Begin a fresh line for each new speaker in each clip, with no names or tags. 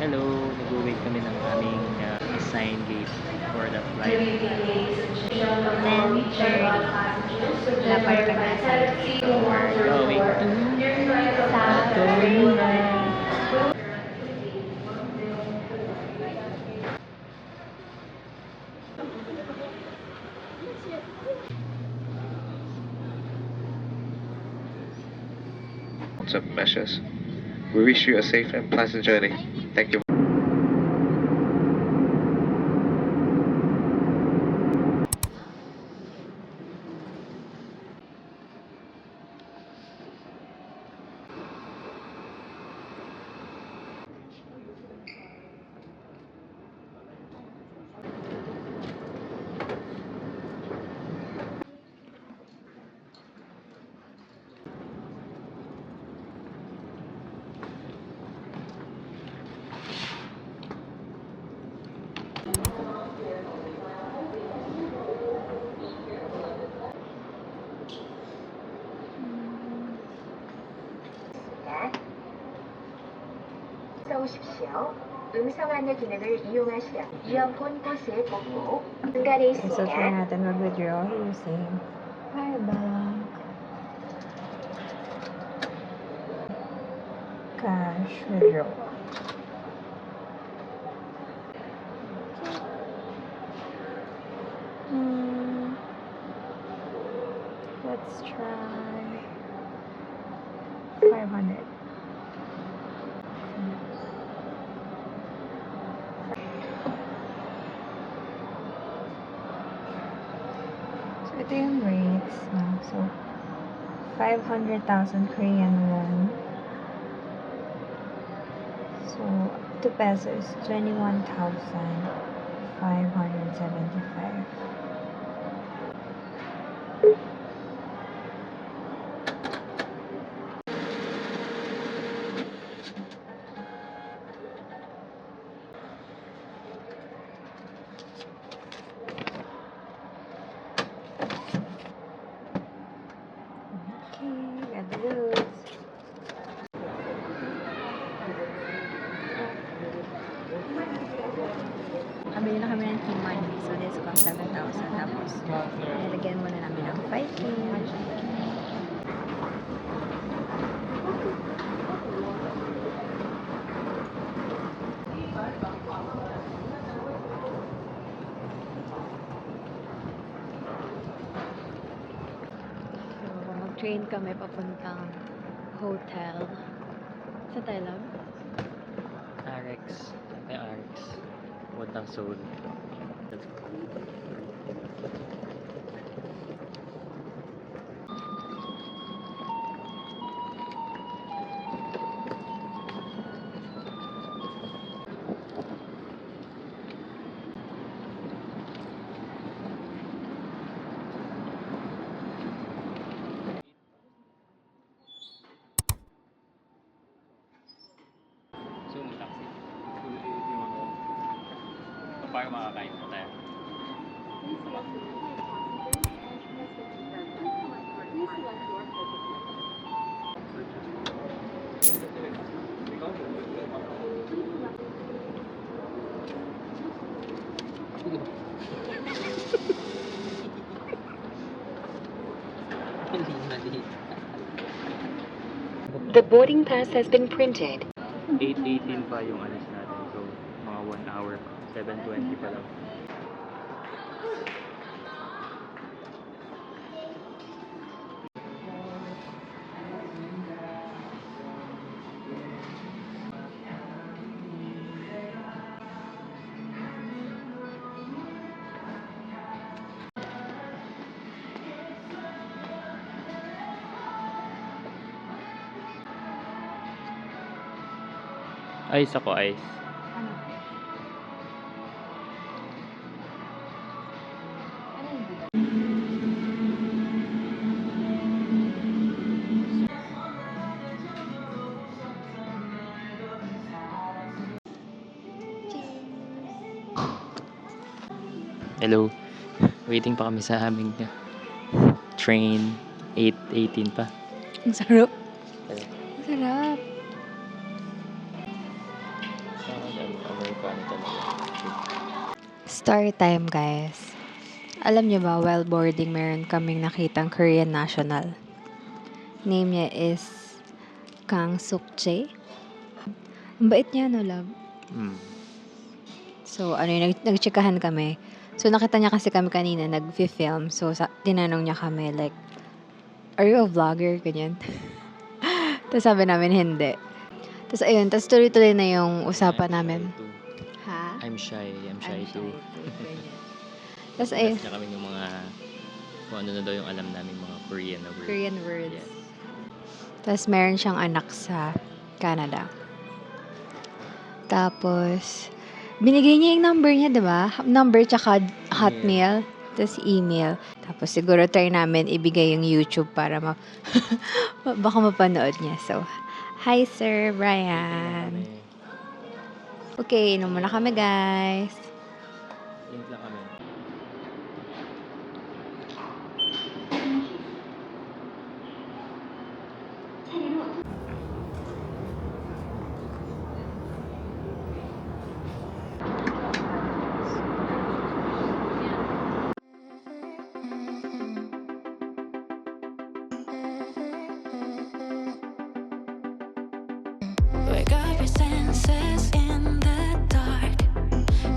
Hello, nag-wait kami ng aming assigned gate for the flight.
10:30. Wala pa rin kami assigned gate.
So we're going to
South
Korea.
Of measures. We wish you a safe and pleasant journey. Thank you.
오십시오. 음성 안내 기능을 이용하시려 이어폰 꽂을 꽂고 중간에
So,
있습니다.
try natin mag-withdraw using Firebank. Cash withdrawal. Let's try 500. So, ito yung rates. So, 500,000 Korean won. So, to peso is 21,575. Okay, got the goods. Kabili na kami ng key money. So, this cost 7,000. Tapos, nilagyan muna namin ng 5K. So, mag-train kami papuntang hotel. Sa Thailand?
RX. May RX. Puntang Seoul. Let's go. Zoom taxi. Yung ano. Paano makakain mo tayo?
The boarding pass has been printed.
8:18 pa yung alis natin. So, mga 1 hour pa. 7:20 pa lang. Ice ako, ice. Hello. Waiting pa kami sa aming train. 8:18 pa.
Ang sarap.
Hello.
Ang sarap.
Saan ka magkano talaga.
Story time, guys. Alam niyo ba, while boarding, meron kaming nakitang Korean national. Name niya is Kang Suk-jae. Ang bait niya, no, love? So, nagchikahan kami. So, nakita niya kasi kami kanina, nag-film. So, tinanong niya kami, like, are you a vlogger? Ganyan. Tapos sabi namin, hindi. Tapos, ayun. Tapos, tuloy-tuloy na yung usapan namin. Ha?
I'm shy too.
Ganyan. Tapos, ayun.
Ask niya kami yung mga, kung ano na daw yung alam namin mga Korean na words.
Korean words.
Yes.
Tapos, meron siyang anak sa Canada. Tapos, binigay niya yung number niya, diba? Number tsaka hotmail. Tapos, email. Tapos, siguro try namin ibigay yung YouTube para baka mapanood niya. So, hi, Sir Brian. Okay, inom muna kami, guys.
Link lang kami.
Wake up your senses in the dark.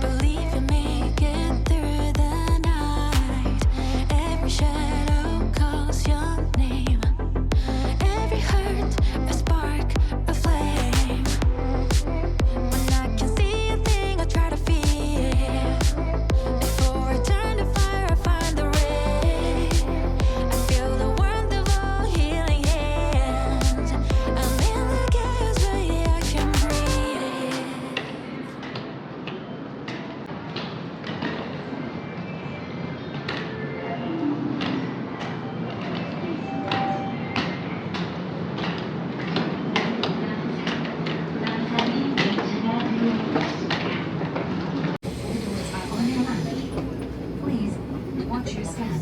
Believe you make it through the night. Every shadow calls your name. Every hurt, a spark, a flame. When I can see a thing, I try to feel. Before I turn to fire, I find the ray. I feel the warmth of all healing hands. I'm in the chaos, but yeah, I can breathe.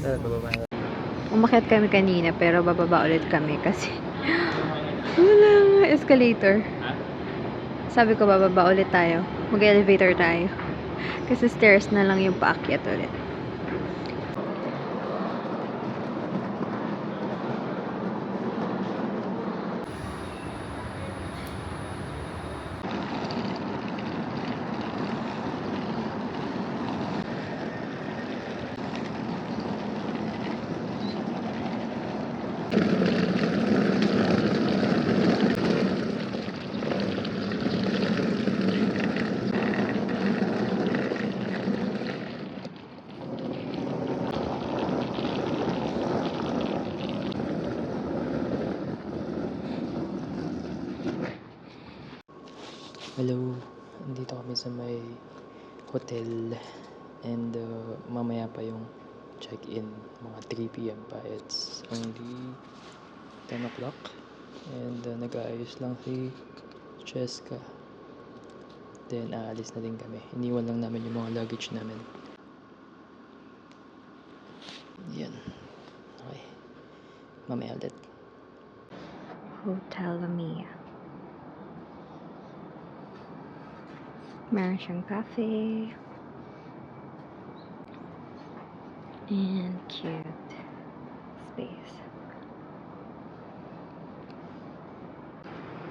Bababa na.
Umakyat kami kanina, pero bababa ulit kami kasi walang escalator.
Ha?
Sabi ko, bababa ulit tayo. Mag-elevator tayo. Kasi stairs na lang yung paakyat ulit.
Hello, andito kami sa may hotel and mamaya pa yung check-in, mga 3 p.m. pa. It's only 10 o'clock and nag-aayos lang si Cheska. Then aalis na din kami. Iniwan lang namin yung mga luggage namin. Yan. Okay. Mamaya ulit.
Hotel Lamia. Meron siyang cafe. And cute space.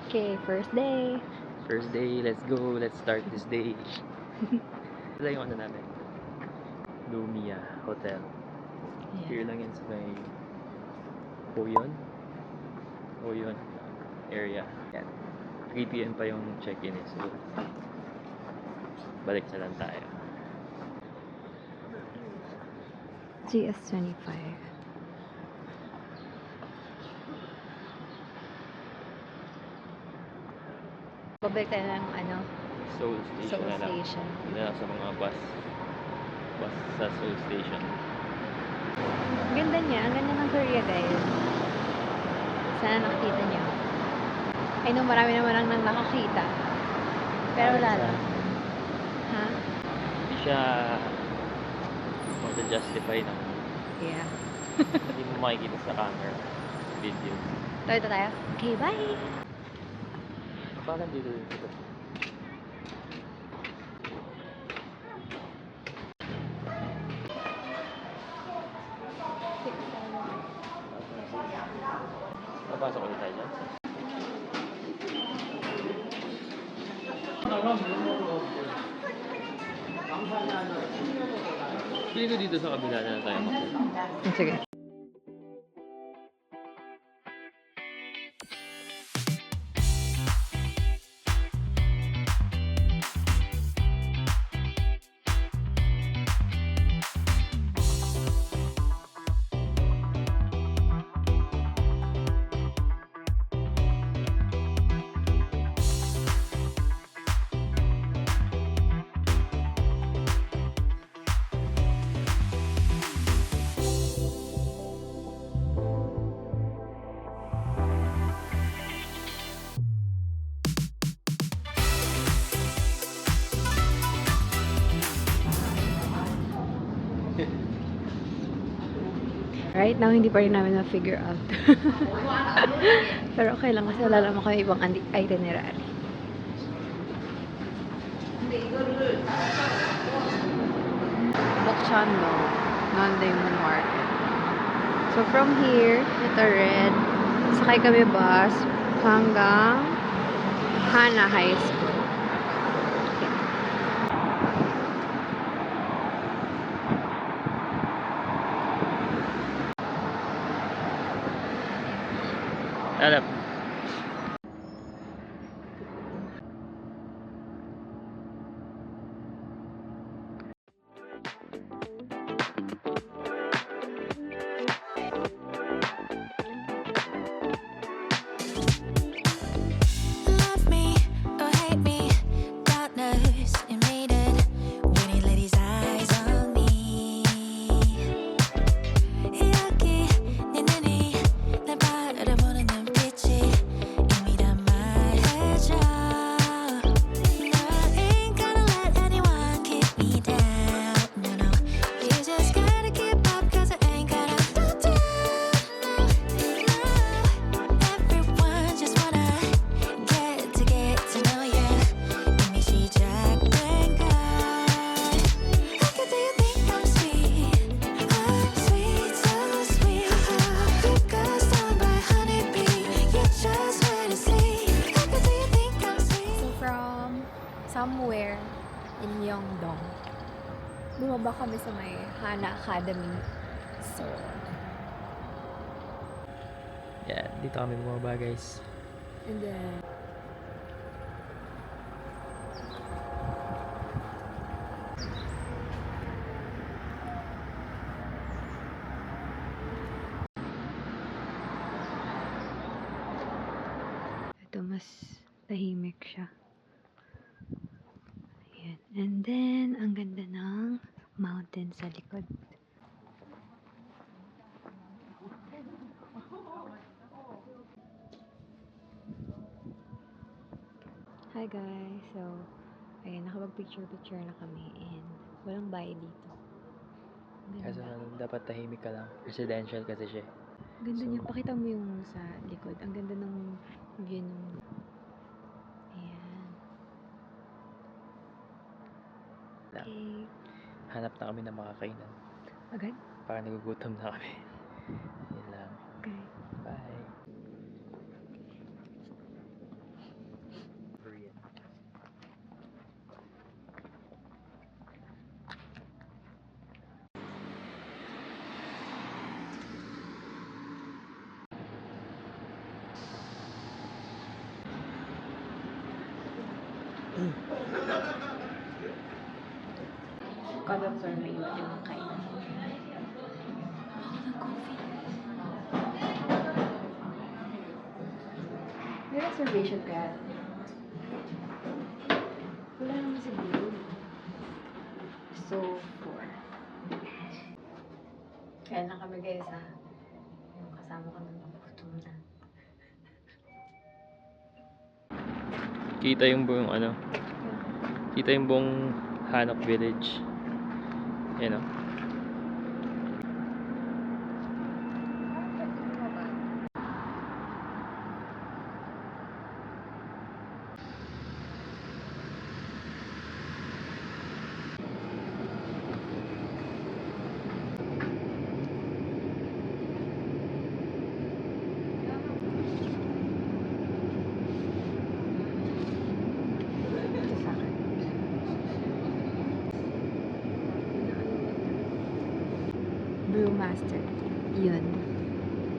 Okay, first day.
First day, let's go. Let's start this day. Wala yung ano namin. Lumia Hotel. Here lang yan sa may Oyon area. Yan. 3 p.m. pa yung check-in eh. So, balik na lang tayo.
GS25. Pabalik tayo ng
Seoul Station
Seoul
na lang.
Station.
Yun na lang sa mga bus sa Seoul Station.
Ganda niya. Ang ganda ng Korea, guys. Sana nakita niyo. I know marami naman ang nang nakakita. Pero wala lang. Ha?
Hindi siya justify ng
Yeah.
hindi mo makikita sa camera video.
Tayo tayo. Okay, bye!
Parang dito. Pasok ulit tayo dyan. Pili ko dito sa kabila na tayo makita.
Sige. Right now, hindi pa rin namin na-figure out. Pero okay lang kasi wala naman kami ibang itinerary. Bokchando, non-diamond market. So from here, ito red, sakay kami bus hanggang Hana High School.
Alam.
Love me or hate me, God knows you made it when he let his eyes on me. 여기 네 눈이 날 바라보는 눈빛이 이미 다 말해줘. No, I ain't gonna let anyone keep me down. No, no, you just gotta keep up 'cause I ain't gonna slow down. No, everyone just wanna get to know ya. 이미 시작된 걸. How could you think I'm sweet? I'm sweet, so sweet. You got stung by honeybee. You just wait and see. How could you think I'm sweet?
So from somewhere in Yeongdong, bumaba kami sa may Hana Academy. So,
Yan, dito kami bumaba guys.
and then, ito mas tahimik siya. Ayan. And then, ang ganda ng mountain sa likod. Hi guys! So, ayan, nakapag-picture-picture na kami and walang bayad dito. Ang
Kaso
ganda.
dapat tahimik ka lang. Residential kasi siya.
Ganda
So-
niya. Pakita mo yung sa likod. Ang ganda ng view ng... Ayan. Okay.
Hanap na kami ng makakainan.
Agad?
Parang nagugutom na kami. Yun lang.
Okay.
Bye. Korean.
Kada floor may iba-ibang kainan. May reservation ka? Wala naman siguro. So, 4. Kaya lang kami guys ha. Yung kasama ko nang nagutom na.
Kita yung buong kita yung buong Hanok Village. Yan o.
Master. Yun.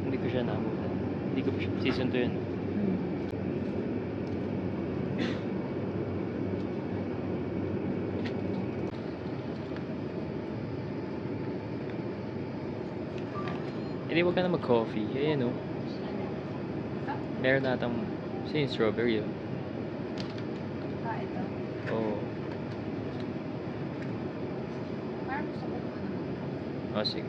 Hindi ko siya naabutan. Hindi ko pa siya. Season 2 yun. Hindi, wag ka na mag-coffee. Ayan o. Meron natang yung strawberry o.
Ito.
Oo.
Parang gusto ko
Oh, sige.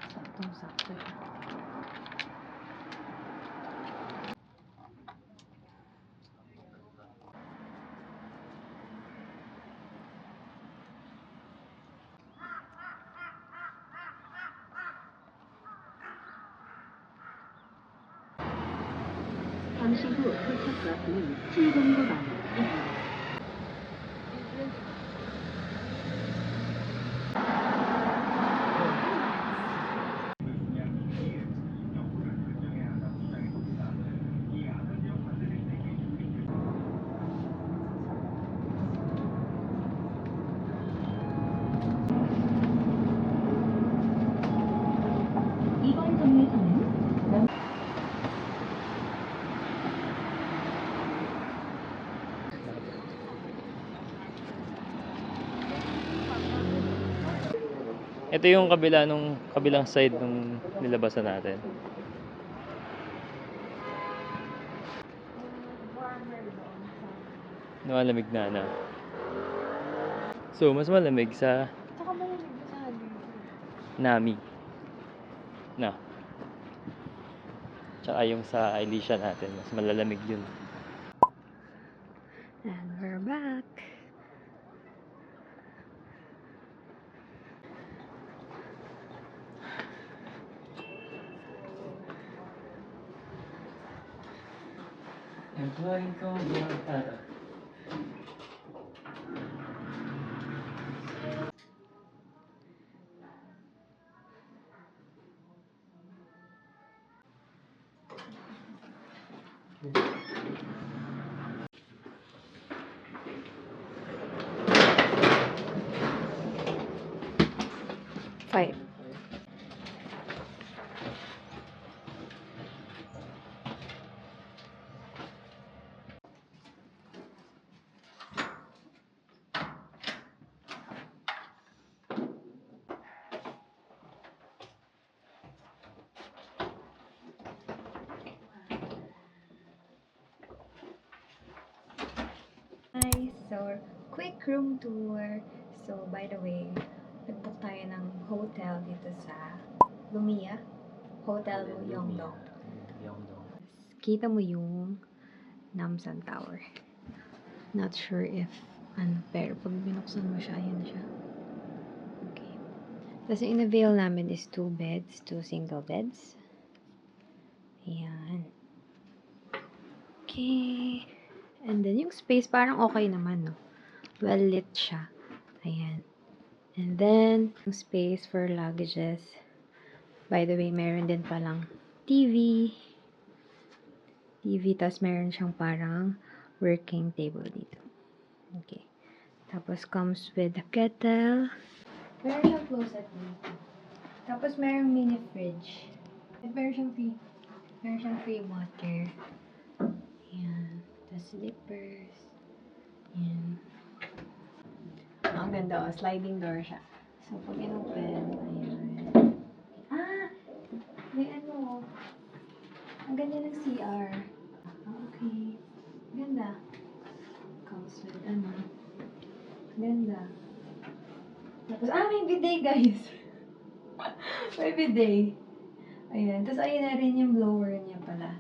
Saktong-sakto siya.
잠시 후 도착 버스는 709번입니다. 이번 정류장은
Ito yung kabila nung kabilang side nung nilabasan natin. Malamig na. So, mas malamig sa
Saka malamig sa hali.
Nami. Na. Tsaka yung sa Alicia natin, mas malalamig yun.
And we're back.
Employee ko yung tata.
Five. Hi, so quick room tour. So by the way, nag-book tayo ng hotel dito sa Lumia Hotel Yongdong. Kita mo yung Namsan Tower. Not sure if pero pag binuksan mo siya, ayan siya. Okay. Tapos yung in-avail namin is 2 beds, 2 single beds. Ayan. Okay. And then yung space parang okay naman, no? Well lit siya. Ayan. And then yung space for luggages. By the way, meron din palang TV. Tas meron siyang parang working table dito. Okay. Tapos comes with a kettle. Meron siyang closet dito. Tapos meron mini fridge. At meron siyang free water. Ayan. Tapos slippers. Ayan. Ang ganda, oh. Sliding door siya. So, pag in-open, ayan. May ano, ang ganda ng CR. Okay. Ganda. Comes with ano. Ganda. Tapos, may bidet guys. May bidet. Ayan. Tapos, ayun na rin yung blower niya pala.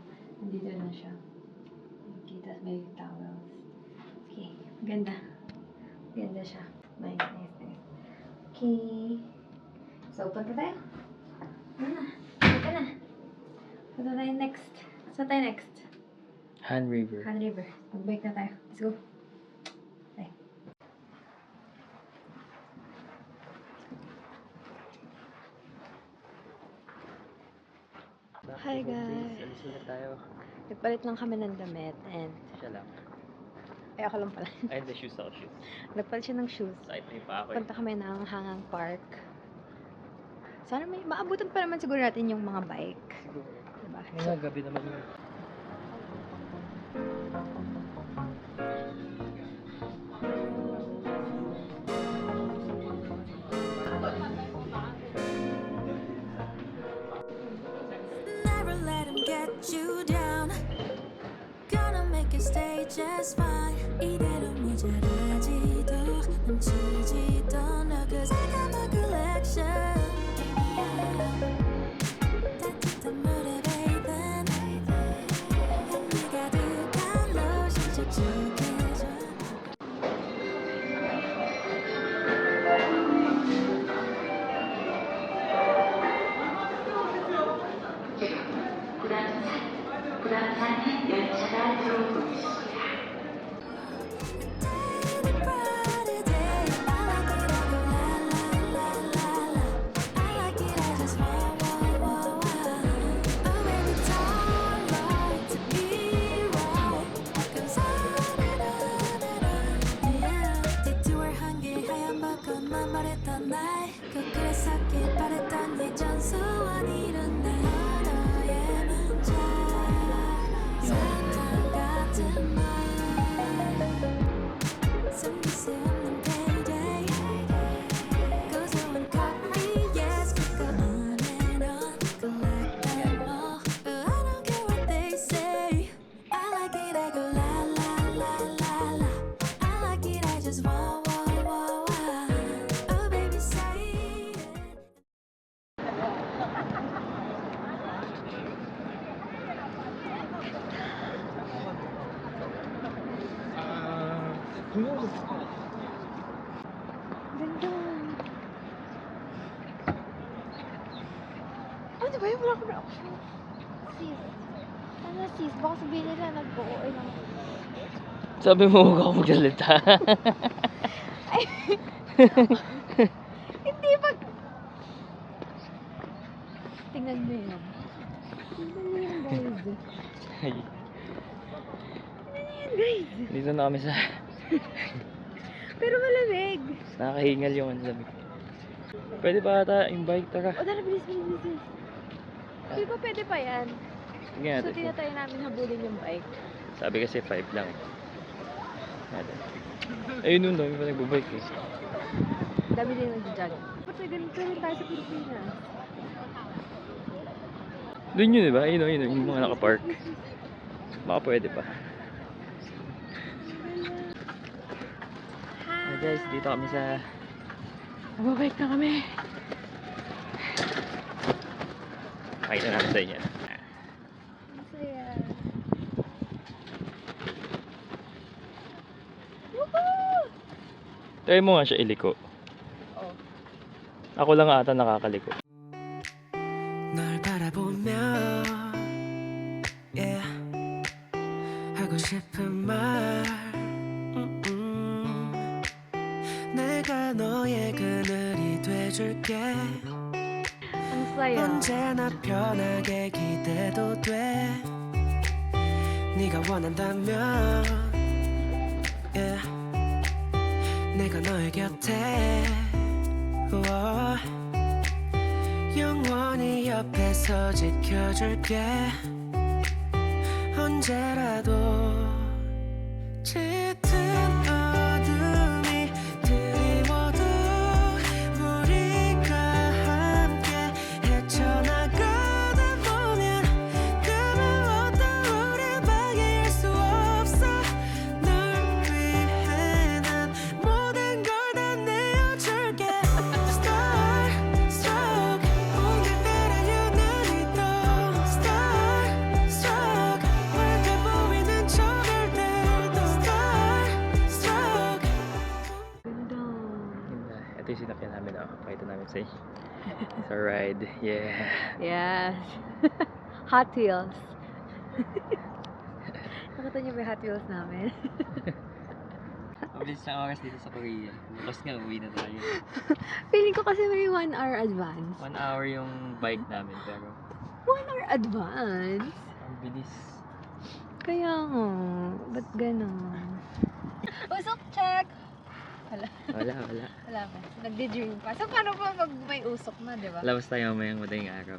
Nandito na siya. Okay, tapos may towels. Okay. Ganda. Ganda siya. Nice, nice, nice. Okay. So, punta tayo. Punta na. Punta tayo next. Saan tayo next?
Han River.
Han River. Mag-bike na tayo. Let's go. Bye. Hi, guys.
Alis ulit tayo.
Nagpalit lang kami ng damit and
Siya lang.
ay ako lang pala.
Ay, the shoes ako shoes.
Nagpalit siya ng shoes.
Side na pa ako
Punta kami ng Hangang Park. Sana may maabutan pa naman siguro natin yung mga bike.
Siguro.
Diba?
Ngayon, gabi naman yun.
Never let him get you down. Gonna make you stay just fine. 이대로 모자라지도 넘치지도 않아. 'Cause I got my collection. 따뜻한 물에 bathe. 향기가 가득한 로션 촉촉해져.
Ganda. Ano ba yun? Wala ko reaction. Sis. Ano sis? Baka sabihin nila nag-o-oy lang.
Sabi mo, huwag ako magsalita.
Hindi pag... Tingnan mo yun. Tingnan mo yun, guys.
Ay,
Tingnan mo yun, guys.
dito na kami sa...
Pero malamig.
Nakakahingal yung ang lamig. Pwede pa ata yung bike, tara.
O, tara, bilis, bilis, bilis. Di ba pwede pa yan?
Sige
So,
natin.
tinatry namin habulin yung bike.
Sabi kasi 5 lang. Natin. Ayun nun, dami pa nagbabike eh.
Dami din nag-jog. Ba't ganito rin tayo sa Pilipinas?
Doon yun, diba? Ayun, ayun, yung mga nakapark. Baka pwede pa. Hi guys, dito kami sa...
Magbabike na kami.
Pakita namin sa inyo.
Masaya. Woohoo!
Try mo nga siya iliko.
Oh.
Ako lang ata nakakaliko.
널 바라보며 yeah. 하고 싶은 말 내가 너의 그늘이 돼줄게
Ang saya.
언제나 편하게 기대도 돼 네가 원한다면 yeah. 내가 너의 곁에 영원히 옆에서 지켜줄게 언제라도 짙은 어둠이 드리워도 우리가 함께 헤쳐나가다 보면 그 무엇도 우릴 방해할 수
sasakyan namin. Pakita namin sa inyo. Sa ride. Yeah.
Yes. Hot Wheels. Nakita niyo ba yung Hot Wheels namin?
Mabilis na oras dito sa Korea. Bukas nga, uwi na tayo.
Feeling ko kasi may 1 hour advance.
1 hour yung bike namin, pero
1 hour advance?
ang bilis.
Kaya nga. Ba't ganon? Usok check!
Wala.
Wala pa. Nagdi-dream pa. So, paano pa pag may usok na, di ba?
Labas tayo mamayang madaling araw.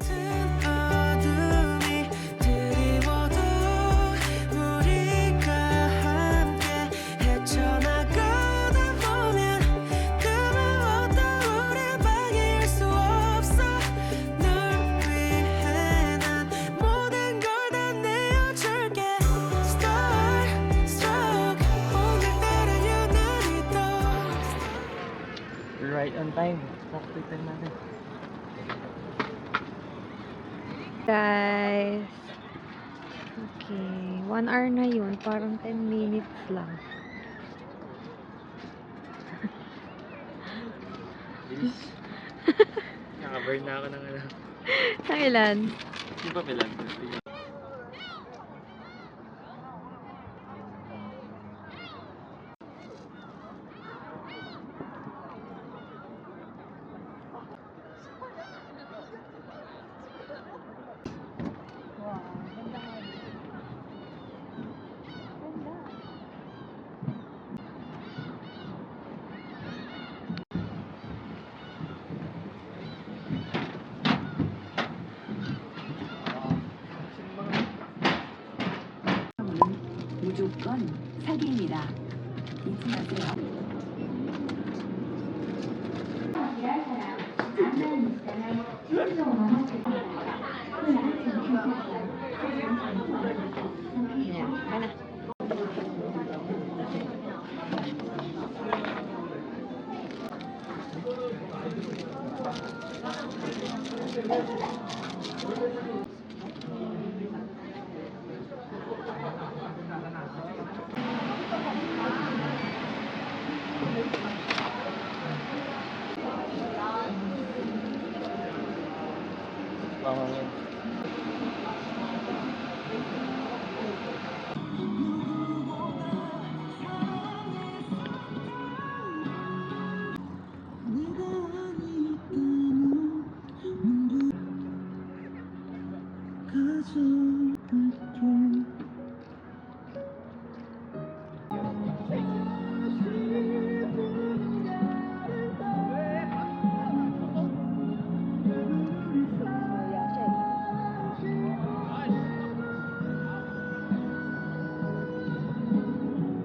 짙은 어둠이 드리워도 우리가 함께 헤쳐나가다 보면 그 무엇도 우릴 방해할 수 없어 널 위해 난 모든 걸 다 내어줄게 Starstruck 오늘따라 유난히 더
Right on time. Sakto time natin.
Guys. Okay. 1 hour na yun. Parang 10 minutes lang.
Bilis. Naka-burn na ako ng ano.
Sa ilan?
Di ba pilan?
Wow. Ganda nga dito. Ganda.
무조건 사기입니다. 잊지 마세요.
Yan. Kana.
Pangangin.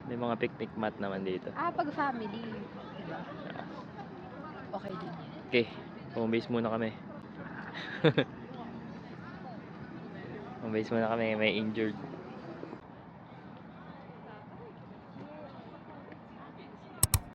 May mga picnic mat naman dito.
Pag family. Diba? Okay din yan.
Okay, home base muna kami. Home base muna kami, may injured.